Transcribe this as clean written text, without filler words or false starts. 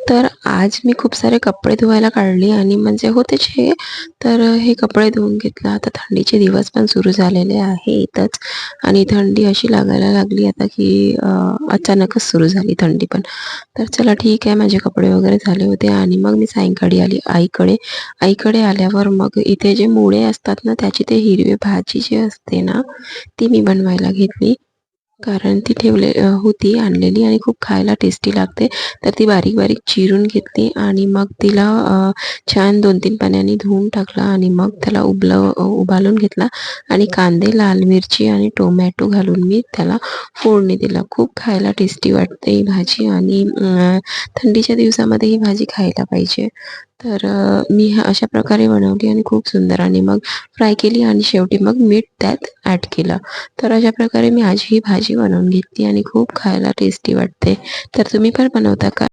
तर आज मी खूप सारे कपडे धुवायला काढले आणि म्हणजे होतेच हे. तर हे कपडे धुवून घेतलं. आता थंडीचे दिवस पण सुरू झालेले आहेतच आणि थंडी अशी लागायला लागली आता की अचानकच सुरू झाली थंडी पण. तर चला ठीक आहे, माझे कपडे वगैरे झाले होते आणि मग मी सायंकाळी आली आईकडे. आईकडे आल्यावर मग इथे जे मुळे असतात ना, त्याची ते हिरवी भाजी जी असते ना, ती मी बनवायला घेतली. कारण ती होती आणलेली आणि खूप खायला टेस्टी लागते. तर ती बारीक-बारीक चिरून घेतली आणि मग तिला छान 2-3 पाण्याने धुवून टाकलं आणि मग त्याला उबालून घेतला आणि कांदे, लाल मिरची आणि टोमॅटो घालून मी त्याला फोडणी दिलं. खूप खायला टेस्टी वाटते ही भाजी आणि थंडीच्या दिवसामध्ये ही भाजी खायला पाहिजे. तर मी अशा प्रकारे बनवली आणि खूप सुंदर आणि मग फ्राय केली आणि शेवटी मग मीठ त्यात ॲड केलं. तर अशा प्रकारे मी आज ही भाजी बनवून घेतली आणि खूप खायला टेस्टी वाटते. तर तुम्ही पण बनवता का?